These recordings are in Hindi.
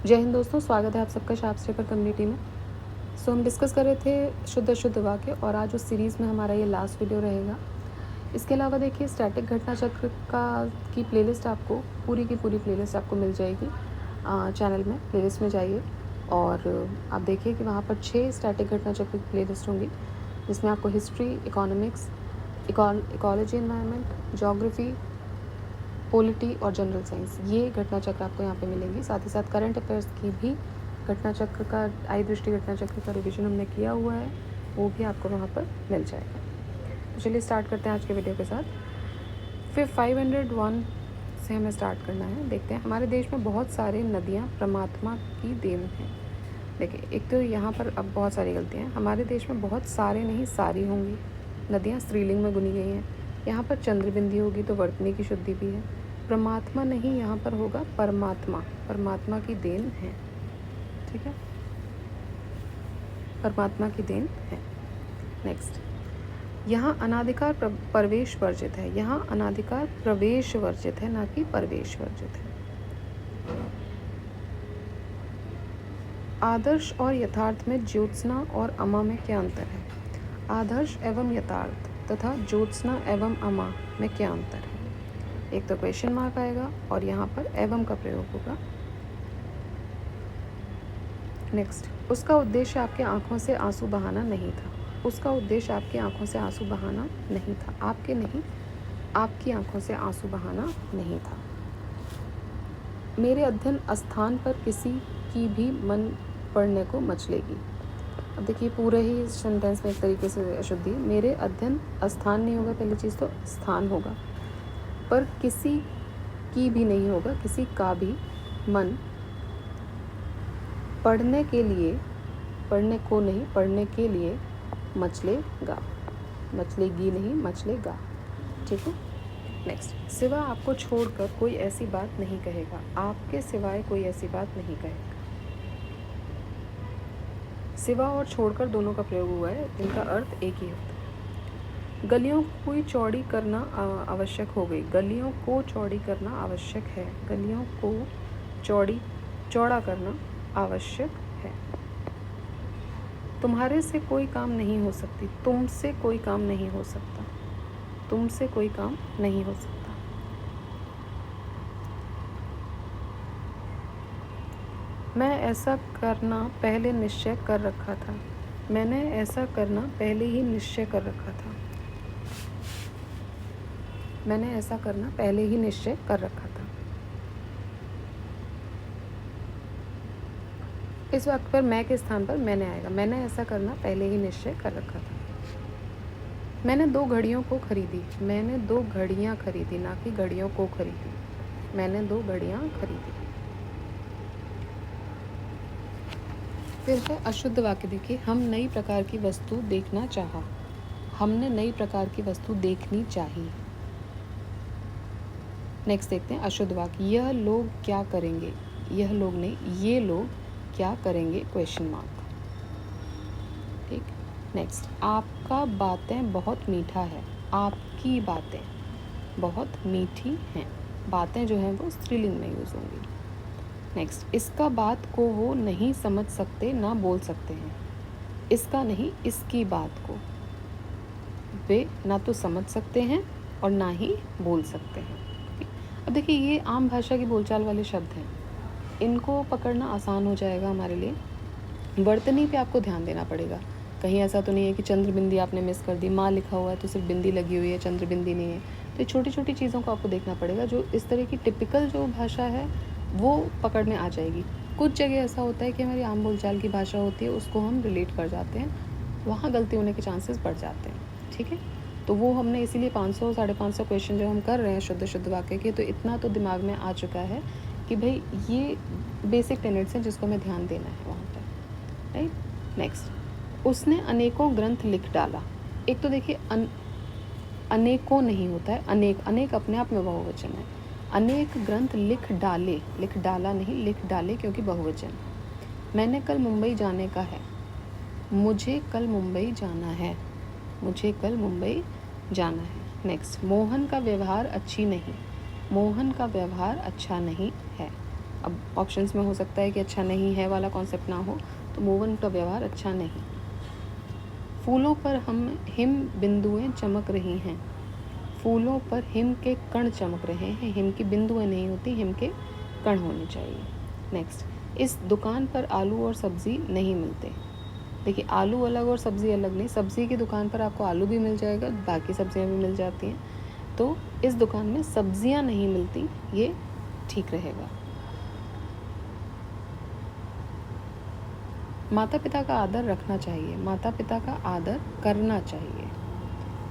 जय हिंद दोस्तों, स्वागत है आप सबका शास्त्री पर कम्युनिटी में। हम डिस्कस कर रहे थे शुद्ध अशुद्ध वाक्य और आज उस सीरीज़ में हमारा ये लास्ट वीडियो रहेगा। इसके अलावा देखिए स्टैटिक घटना चक्र की प्लेलिस्ट आपको पूरी की पूरी प्लेलिस्ट आपको मिल जाएगी चैनल में। प्लेलिस्ट में जाइए और आप देखिए कि वहाँ पर 6 स्टैटिक घटना चक्र की प्लेलिस्ट होंगी, जिसमें आपको history, economics, ecology, environment, geography, polity और जनरल साइंस, ये घटना चक्र आपको यहाँ पे मिलेंगी। साथ ही साथ करंट अफेयर्स की भी घटना चक्र का आई दृष्टि घटना चक्र का रिवीजन हमने किया हुआ है, वो भी आपको वहाँ पर मिल जाएगा। तो चलिए स्टार्ट करते हैं आज के वीडियो के साथ। फिर 501 से हमें स्टार्ट करना है। देखते हैं, हमारे देश में बहुत सारे नदियाँ परमात्मा की देन हैं। देखिए, एक तो यहाँ पर अब बहुत सारी गलतियाँ हैं। हमारे देश में बहुत सारे नहीं सारी होंगी। नदियाँ स्त्रीलिंग में गुनी गई हैं। यहाँ पर चंद्र बिंदी होगी तो वर्तनी की शुद्धि भी है। परमात्मा नहीं, यहाँ पर होगा परमात्मा, परमात्मा की देन है। ठीक है, परमात्मा की देन है। नेक्स्ट, यहाँ अनाधिकार प्रवेश वर्जित है। यहाँ अनाधिकार प्रवेश वर्जित है, ना कि प्रवेश वर्जित है। आदर्श और यथार्थ में ज्योत्सना और अमा में क्या अंतर है? आदर्श एवं यथार्थ तथा ज्योत्सना एवं अमा में क्या अंतर है? एक तो क्वेश्चन मार्क आएगा और यहाँ पर एवं का प्रयोग होगा। नेक्स्ट, उसका उद्देश्य आपके आंखों से आंसू बहाना नहीं था। उसका उद्देश्य आपकी आंखों से आंसू बहाना नहीं था। आपके नहीं, आपकी आंखों से आंसू बहाना नहीं था। मेरे अध्ययन स्थान पर किसी की भी मन पढ़ने को मचलेगी। अब देखिए, पूरे ही सेंटेंस में एक तरीके से अशुद्धि। मेरे अध्ययन स्थान नहीं होगा, पहली चीज़ तो स्थान होगा, पर किसी की भी नहीं होगा, किसी का भी मन पढ़ने के लिए, पढ़ने को नहीं, पढ़ने के लिए मचलेगा। मचलेगी नहीं, मचलेगा। ठीक है। नेक्स्ट, सिवा आपको छोड़कर कोई ऐसी बात नहीं कहेगा। आपके सिवाय कोई ऐसी बात नहीं कहेगा। सिवा और छोड़कर दोनों का प्रयोग हुआ है, जिनका अर्थ एक ही होता है। गलियों को चौड़ी करना आवश्यक हो गई। गलियों को चौड़ी करना आवश्यक है। गलियों को चौड़ा करना आवश्यक है। तुम्हारे से कोई काम नहीं हो सकती। तुमसे कोई काम नहीं हो सकता। तुमसे कोई काम नहीं हो सकता। मैं ऐसा करना पहले निश्चय कर रखा था। मैंने ऐसा करना पहले ही निश्चय कर रखा था। मैंने ऐसा करना पहले ही निश्चय कर रखा था। इस वाक्य पर मैं के स्थान पर मैंने आएगा। मैंने ऐसा करना पहले ही निश्चय कर रखा था। मैंने 2 घड़ियों को खरीदी। मैंने 2 घड़ियाँ खरीदी, ना कि घड़ियों को खरीदी। मैंने 2 घड़ियाँ खरीदी। फिर है अशुद्ध वाक्य। देखिए, हम नई प्रकार की वस्तु देखना चाहा। हमने नई प्रकार की वस्तु देखनी चाहिए। नेक्स्ट देखते हैं अशुद्ध वाक्य। यह लोग क्या करेंगे? यह लोग नहीं, ये लोग क्या करेंगे? Question mark. ठीक। नेक्स्ट, आपका बातें बहुत मीठा है। आपकी बातें बहुत मीठी हैं। बातें जो हैं वो स्त्रीलिंग में यूज़ होंगी। नेक्स्ट, इसका बात को वो नहीं समझ सकते, ना बोल सकते हैं। इसका नहीं, इसकी बात को वे ना तो समझ सकते हैं और ना ही बोल सकते हैं। अब देखिए, ये आम भाषा की बोलचाल वाले शब्द हैं, इनको पकड़ना आसान हो जाएगा हमारे लिए। वर्तनी पे आपको ध्यान देना पड़ेगा। कहीं ऐसा तो नहीं है कि चंद्र बिंदी आपने मिस कर दी। माँ लिखा हुआ है तो सिर्फ बिंदी लगी हुई है, चंद्र बिंदी नहीं है। तो छोटी छोटी चीज़ों को आपको देखना पड़ेगा। जो इस तरह की टिपिकल जो भाषा है वो पकड़ में आ जाएगी। कुछ जगह ऐसा होता है कि हमारी आम बोलचाल की भाषा होती है, उसको हम रिलेट कर जाते हैं, वहाँ गलती होने के चांसेस बढ़ जाते हैं। ठीक है, तो वो हमने इसीलिए 500 550 क्वेश्चन जो हम कर रहे हैं शुद्ध वाक्य के, तो इतना तो दिमाग में आ चुका है कि भाई ये बेसिक टेनेट्स हैं जिसको हमें ध्यान देना है वहाँ पर। राइट। नेक्स्ट, उसने अनेकों ग्रंथ लिख डाला। एक तो देखिए अनेकों नहीं होता है, अनेक। अनेक अपने आप में बहुवचन है। अनेक ग्रंथ लिख डाले, लिख डाला नहीं, लिख डाले क्योंकि बहुवचन। मैंने कल मुंबई जाने का है। मुझे कल मुंबई जाना है। मुझे कल मुंबई जाना है। नेक्स्ट, मोहन का व्यवहार अच्छी नहीं। मोहन का व्यवहार अच्छा नहीं है। अब ऑप्शंस में हो सकता है कि अच्छा नहीं है वाला कॉन्सेप्ट ना हो, तो मूव ऑन का व्यवहार अच्छा नहीं। फूलों पर हम हिम बिंदुएं चमक रही हैं। फूलों पर हिम के कण चमक रहे हैं। हिम की बिंदुएं नहीं होती, हिम के कण होने चाहिए। नेक्स्ट, इस दुकान पर आलू और सब्ज़ी नहीं मिलते। देखिए, आलू अलग और सब्ज़ी अलग नहीं, सब्ज़ी की दुकान पर आपको आलू भी मिल जाएगा, बाकी सब्जियां भी मिल जाती हैं। तो इस दुकान में सब्जियां नहीं मिलती, ये ठीक रहेगा। माता पिता का आदर रखना चाहिए। माता पिता का आदर करना चाहिए।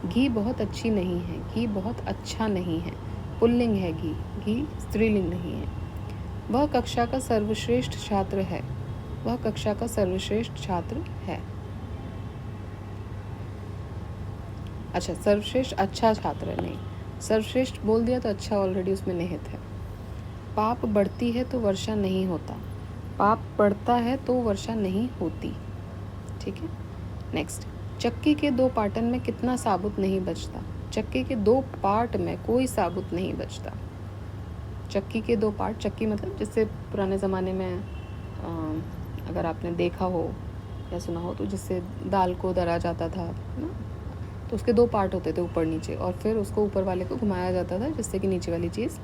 घी बहुत अच्छी नहीं है। घी बहुत अच्छा नहीं है, पुल्लिंग है घी, घी स्त्रीलिंग नहीं है। वह कक्षा का सर्वश्रेष्ठ छात्र है। वह कक्षा का सर्वश्रेष्ठ छात्र है। अच्छा, सर्वश्रेष्ठ अच्छा छात्र है, नहीं, सर्वश्रेष्ठ बोल दिया तो अच्छा ऑलरेडी उसमें निहित है। पाप बढ़ती है तो वर्षा नहीं होता। पाप बढ़ता है तो वर्षा नहीं होती। ठीक है। नेक्स्ट, चक्की के 2 पार्टन में कितना साबुत नहीं बचता। चक्की के 2 पार्ट में कोई साबुत नहीं बचता। चक्की के 2 पार्ट, चक्की मतलब जिससे पुराने ज़माने में अगर आपने देखा हो या सुना हो तो जिससे दाल को दरा जाता था ना, तो उसके 2 पार्ट होते थे, ऊपर नीचे, और फिर उसको ऊपर वाले को घुमाया जाता था जिससे कि नीचे वाली चीज़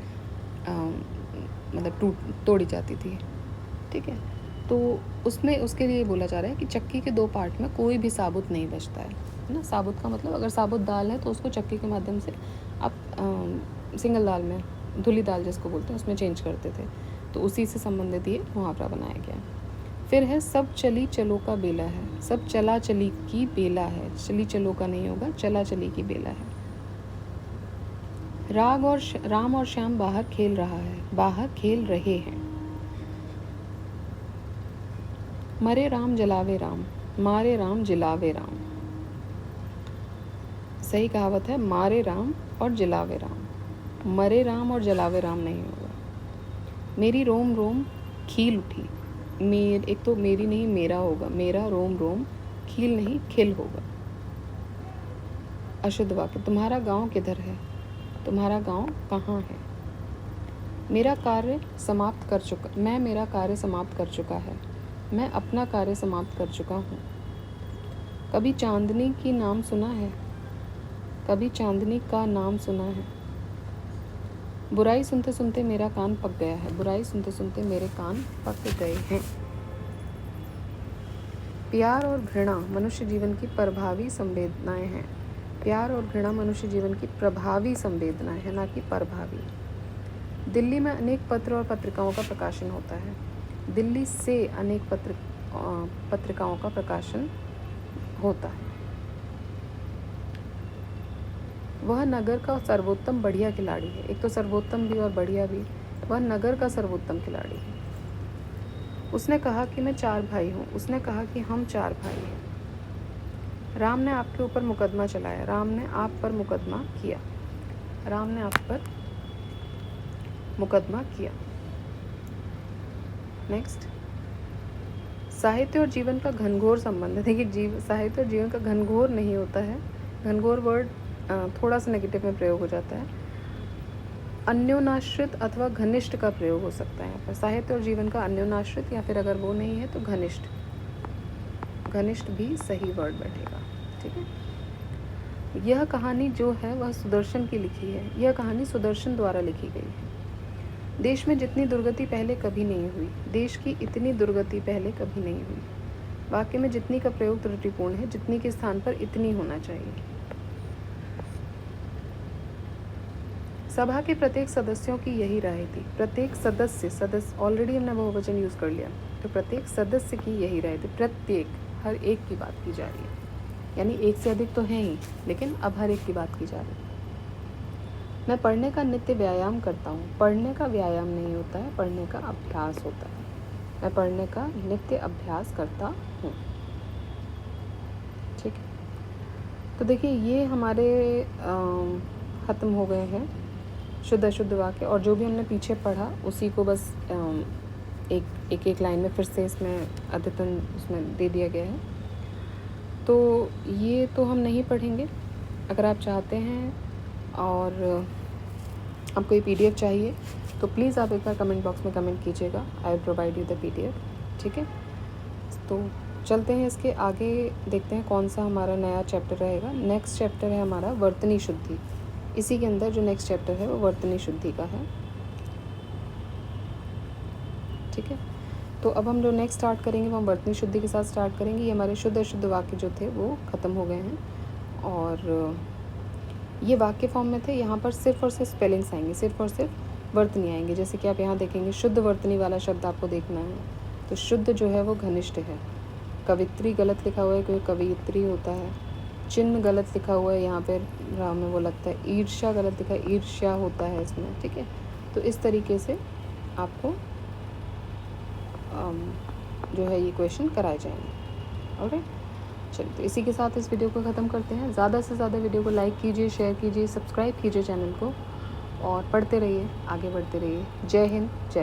मतलब तोड़ी जाती थी। ठीक है। तो उसमें उसके लिए बोला जा रहा है कि चक्की के 2 पार्ट में कोई भी साबुत नहीं बचता है ना। साबुत का मतलब अगर साबुत दाल है तो उसको चक्की के माध्यम से आप सिंगल दाल में, धुली दाल जिसको बोलते हैं, उसमें चेंज करते थे। तो उसी से संबंधित ये मुहावरा बनाया गया। फिर है, सब चली चलो का बेला है। सब चला चली की बेला है, चली चलो का नहीं होगा, चला चली की बेला है। राम और श्याम बाहर खेल रहा है, बाहर खेल रहे हैं। मरे राम जलावे राम, मारे राम जिलावे राम। सही कहावत है मारे राम और जिलावे राम, मरे राम और जलावे राम नहीं होगा। मेरी रोम रोम खील उठी। एक तो मेरी नहीं मेरा होगा, मेरा रोम रोम खील नहीं खिल होगा। अशुद्ध वाक्य, तुम्हारा गांव किधर है। तुम्हारा गांव कहाँ है। मेरा कार्य समाप्त कर चुका, मैं मेरा कार्य समाप्त कर चुका है, मैं अपना कार्य समाप्त कर चुका हूँ। कभी चांदनी की नाम सुना है। कभी चांदनी का नाम सुना है। बुराई सुनते सुनते मेरा कान पक गया है। बुराई सुनते सुनते मेरे कान पक गए हैं। प्यार और घृणा मनुष्य जीवन की प्रभावी संवेदनाएं हैं। प्यार और घृणा मनुष्य जीवन की प्रभावी संवेदनाएं हैं, ना कि प्रभावी। दिल्ली में अनेक पत्र और पत्रिकाओं का प्रकाशन होता है। दिल्ली से अनेक पत्रिकाओं का प्रकाशन होता है। वह नगर का सर्वोत्तम बढ़िया खिलाड़ी है। एक तो सर्वोत्तम भी और बढ़िया भी। वह नगर का सर्वोत्तम खिलाड़ी है। उसने कहा कि मैं 4 भाई हूँ। उसने कहा कि हम 4 भाई हैं। राम ने आपके ऊपर मुकदमा चलाया। राम ने आप पर मुकदमा किया। राम ने आप पर मुकदमा किया। नेक्स्ट, साहित्य और जीवन का घनघोर संबंध है। देखिए, साहित्य और जीवन का घनघोर नहीं होता है। घनघोर वर्ड थोड़ा सा नेगेटिव में प्रयोग हो जाता है। अन्योनाश्रित अथवा घनिष्ठ का प्रयोग हो सकता है यहाँ पर। साहित्य और जीवन का अन्योनाश्रित, या फिर अगर वो नहीं है तो घनिष्ठ। घनिष्ठ भी सही वर्ड बैठेगा। ठीक है। यह कहानी जो है वह सुदर्शन की लिखी है। यह कहानी सुदर्शन द्वारा लिखी गई है। देश में जितनी दुर्गति पहले कभी नहीं हुई। देश की इतनी दुर्गति पहले कभी नहीं हुई। वाक्य में जितनी का प्रयोग त्रुटिपूर्ण है। जितनी के स्थान पर इतनी होना चाहिए। सभा के प्रत्येक सदस्यों की यही राय थी। प्रत्येक सदस्य ऑलरेडी हमने बहुवचन यूज़ कर लिया, तो प्रत्येक सदस्य की यही राय थी। प्रत्येक, हर एक की बात की जा रही है, यानी एक से अधिक तो हैं ही, लेकिन अब हर एक की बात की जा रही है। मैं पढ़ने का नित्य व्यायाम करता हूँ। पढ़ने का व्यायाम नहीं होता है, पढ़ने का अभ्यास होता है। मैं पढ़ने का नित्य अभ्यास करता हूँ। ठीक है। तो देखिए, ये हमारे ख़त्म हो गए हैं शुद्ध अशुद्ध वाक्य, और जो भी हमने पीछे पढ़ा उसी को बस एक लाइन में फिर से इसमें अद्यतन उसमें दे दिया गया है। तो ये तो हम नहीं पढ़ेंगे। अगर आप चाहते हैं और आपको ये PDF चाहिए तो प्लीज़ आप एक बार कमेंट बॉक्स में कमेंट कीजिएगा, I will provide you the PDF, ठीक है। तो चलते हैं इसके आगे, देखते हैं कौन सा हमारा नया चैप्टर रहेगा। नेक्स्ट चैप्टर है हमारा वर्तनी शुद्धि। इसी के अंदर जो नेक्स्ट चैप्टर है वो वर्तनी शुद्धि का है, ठीक है। तो अब हम जो नेक्स्ट स्टार्ट करेंगे वो हम वर्तनी शुद्धि के साथ स्टार्ट करेंगे। ये हमारे शुद्ध अशुद्ध वाक्य जो थे वो ख़त्म हो गए हैं और ये वाक्य फॉर्म में थे। यहाँ पर सिर्फ और सिर्फ स्पेलिंग्स आएंगे, सिर्फ और सिर्फ वर्तनी आएंगे। जैसे कि आप यहाँ देखेंगे शुद्ध वर्तनी वाला शब्द आपको देखना है, तो शुद्ध जो है वो घनिष्ठ है। कवित्री गलत लिखा हुआ है क्योंकि कवित्री होता है। चिन्ह गलत लिखा हुआ है, यहाँ पर हमें वो लगता है ईर्ष्या गलत लिखा है, ईर्ष्या होता है इसमें, ठीक है। तो इस तरीके से आपको जो है ये क्वेश्चन कराए जाएंगे। ऑलराइट, चलिए तो इसी के साथ इस वीडियो को ख़त्म करते हैं। ज़्यादा से ज़्यादा वीडियो को लाइक कीजिए, शेयर कीजिए, सब्सक्राइब कीजिए चैनल को और पढ़ते रहिए, आगे बढ़ते रहिए। जय हिंद, जय